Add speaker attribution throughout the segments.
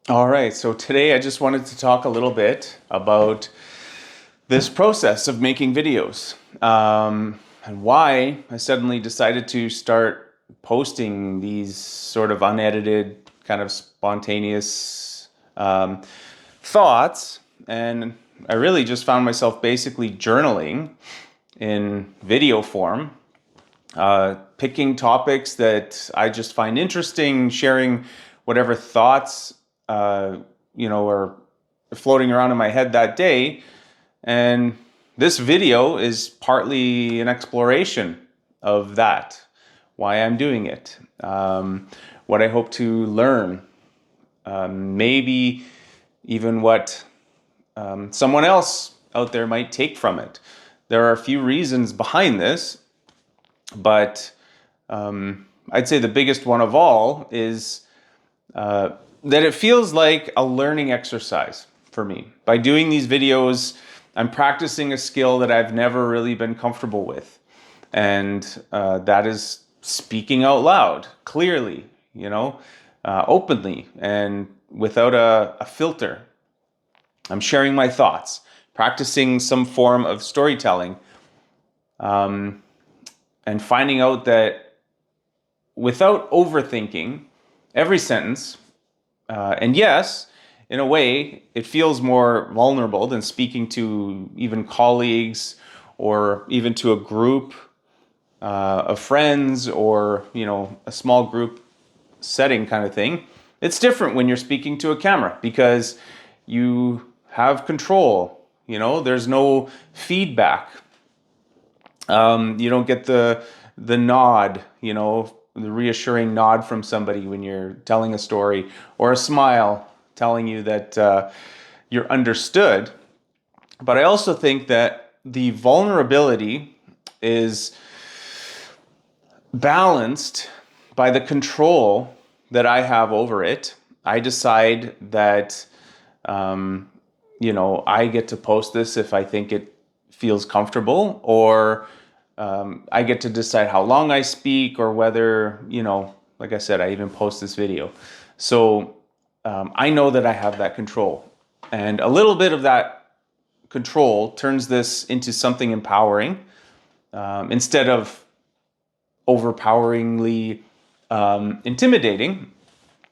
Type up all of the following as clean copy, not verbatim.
Speaker 1: All right, so today I just wanted to talk a little bit about this process of making videos and why I suddenly decided to start posting these sort of unedited, kind of spontaneous thoughts. And I really just found myself basically journaling in video form, picking topics that I just find interesting, sharing whatever thoughts are floating around in my head that day. And this video is partly an exploration of that, why I'm doing it, what I hope to learn, maybe even what someone else out there might take from it. There are a few reasons behind this, but I'd say the biggest one of all is that it feels like a learning exercise for me. By doing these videos, I'm practicing a skill that I've never really been comfortable with. And that is speaking out loud, clearly, openly and without a filter. I'm sharing my thoughts, practicing some form of storytelling, and finding out that without overthinking every sentence, and yes, in a way, it feels more vulnerable than speaking to even colleagues or even to a group of friends or, a small group setting kind of thing. It's different when you're speaking to a camera because you have control. There's no feedback. You don't get the nod, the reassuring nod from somebody when you're telling a story, or a smile telling you that you're understood. But I also think that the vulnerability is balanced by the control that I have over it. I decide that, I get to post this if I think it feels comfortable, or I get to decide how long I speak, or whether, like I said, I even post this video. So I know that I have that control. And a little bit of that control turns this into something empowering, instead of overpoweringly intimidating.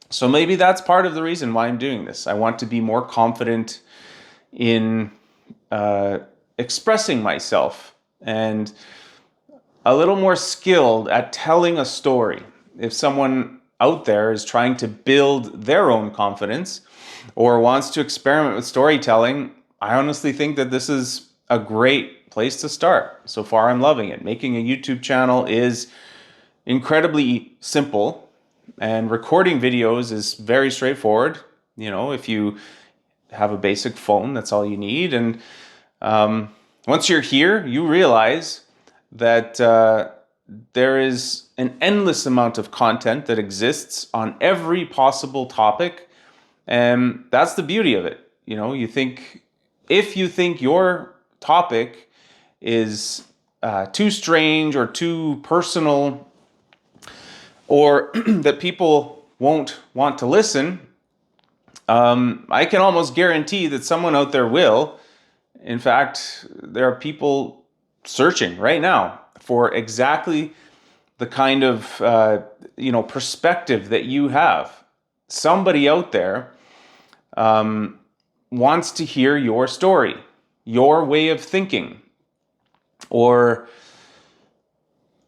Speaker 1: So maybe that's part of the reason why I'm doing this. I want to be more confident in expressing myself and a little more skilled at telling a story. If someone out there is trying to build their own confidence or wants to experiment with storytelling, I honestly think that this is a great place to start. So far, I'm loving it. Making a YouTube channel is incredibly simple, and recording videos is very straightforward. If you have a basic phone, that's all you need. And once you're here, you realize that there is an endless amount of content that exists on every possible topic, and that's the beauty of it. If you think your topic is too strange or too personal, or that people won't want to listen, I can almost guarantee that someone out there will. In fact, there are people searching right now for exactly the kind of perspective that you have. Somebody out there wants to hear your story, your way of thinking, or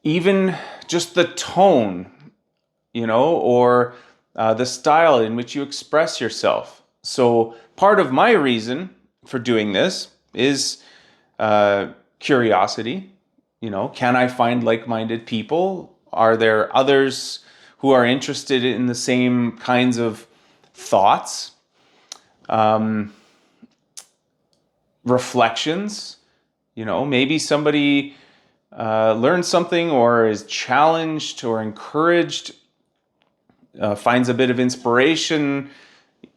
Speaker 1: even just the tone, or the style in which you express yourself. So part of my reason for doing this is curiosity. Can I find like-minded people? Are there others who are interested in the same kinds of thoughts, reflections? Maybe somebody learns something, or is challenged or encouraged, finds a bit of inspiration,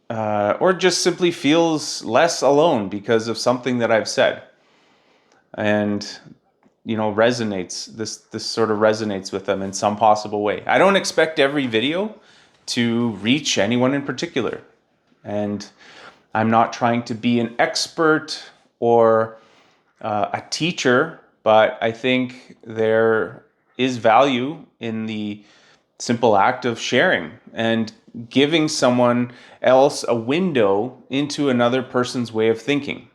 Speaker 1: or just simply feels less alone because of something that I've said. And resonates, this sort of resonates with them in some possible way. I don't expect every video to reach anyone in particular. And I'm not trying to be an expert or a teacher, but I think there is value in the simple act of sharing and giving someone else a window into another person's way of thinking,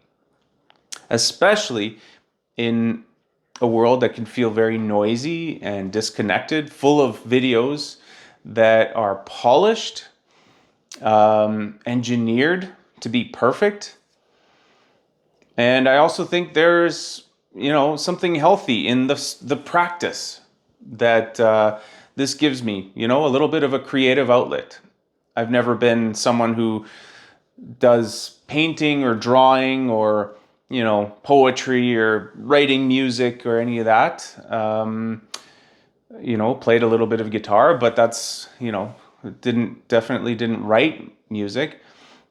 Speaker 1: especially in a world that can feel very noisy and disconnected, full of videos that are polished, engineered to be perfect. And I also think there's, something healthy in the practice that this gives me, a little bit of a creative outlet. I've never been someone who does painting or drawing or, poetry or writing music or any of that. Played a little bit of guitar, but that's, definitely didn't write music.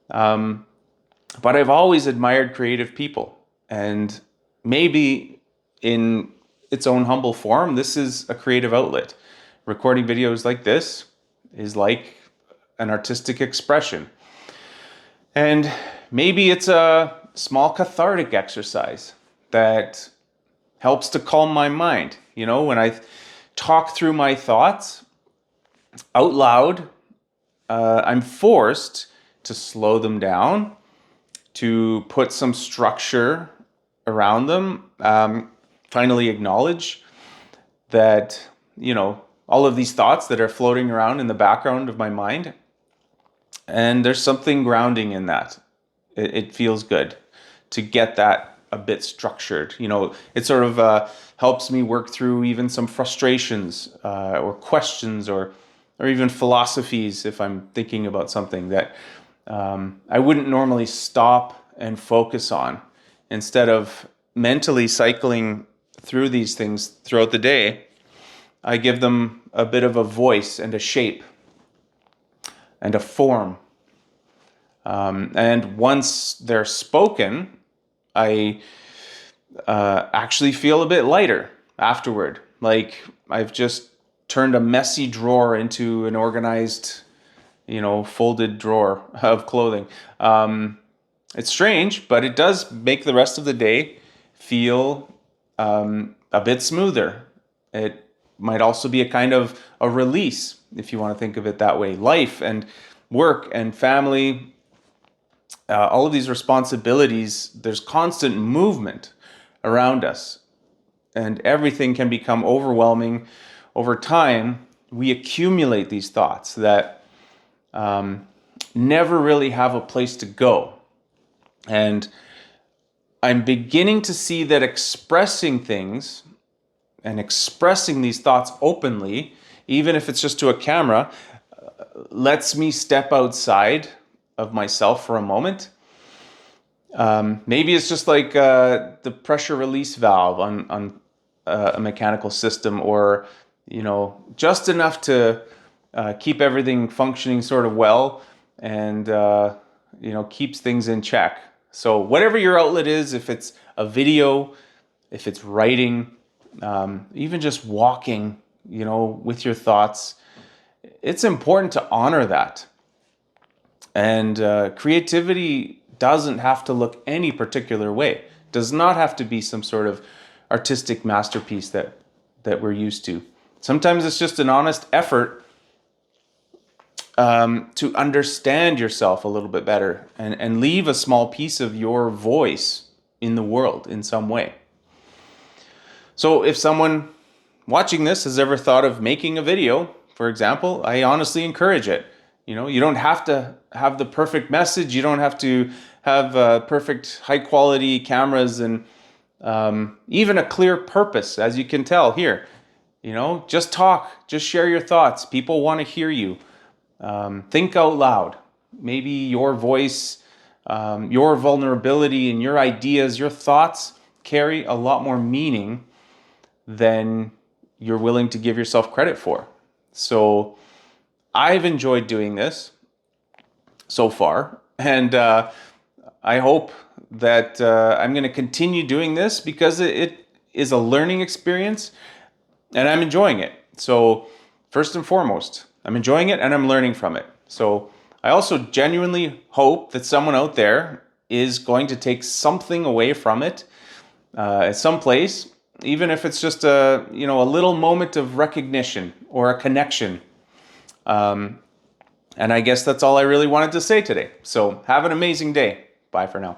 Speaker 1: But I've always admired creative people. And maybe in its own humble form, this is a creative outlet. Recording videos like this is like an artistic expression. And maybe it's a small cathartic exercise that helps to calm my mind. When I talk through my thoughts out loud, I'm forced to slow them down, to put some structure around them, finally acknowledge that, all of these thoughts that are floating around in the background of my mind, and there's something grounding in that. It feels good to get that a bit structured. It sort of helps me work through even some frustrations or questions or even philosophies if I'm thinking about something that I wouldn't normally stop and focus on. Instead of mentally cycling through these things throughout the day, I give them a bit of a voice and a shape and a form. And once they're spoken, I actually feel a bit lighter afterward. Like I've just turned a messy drawer into an organized, folded drawer of clothing. It's strange, but it does make the rest of the day feel a bit smoother. It might also be a kind of a release, if you want to think of it that way. Life and work and family, all of these responsibilities, there's constant movement around us, and everything can become overwhelming. Over time, we accumulate these thoughts that never really have a place to go. And I'm beginning to see that expressing things and expressing these thoughts openly, even if it's just to a camera, lets me step outside of myself for a moment. Maybe it's just like the pressure release valve on a mechanical system, or just enough to keep everything functioning sort of well, and keeps things in check. So whatever your outlet is, if it's a video, if it's writing, even just walking, with your thoughts, it's important to honor that. And creativity doesn't have to look any particular way. Does not have to be some sort of artistic masterpiece that we're used to. Sometimes it's just an honest effort to understand yourself a little bit better and leave a small piece of your voice in the world in some way. So if someone watching this has ever thought of making a video, for example, I honestly encourage it. You don't have to have the perfect message. You don't have to have perfect high quality cameras and even a clear purpose, as you can tell here. Just talk, just share your thoughts. People want to hear you. Think out loud. Maybe your voice, your vulnerability and your ideas, your thoughts carry a lot more meaning than you're willing to give yourself credit for. So I've enjoyed doing this so far, and I hope that I'm going to continue doing this because it is a learning experience and I'm enjoying it. So first and foremost, I'm enjoying it and I'm learning from it. So I also genuinely hope that someone out there is going to take something away from it at some place, even if it's just a little moment of recognition or a connection. And I guess that's all I really wanted to say today. So have an amazing day. Bye for now.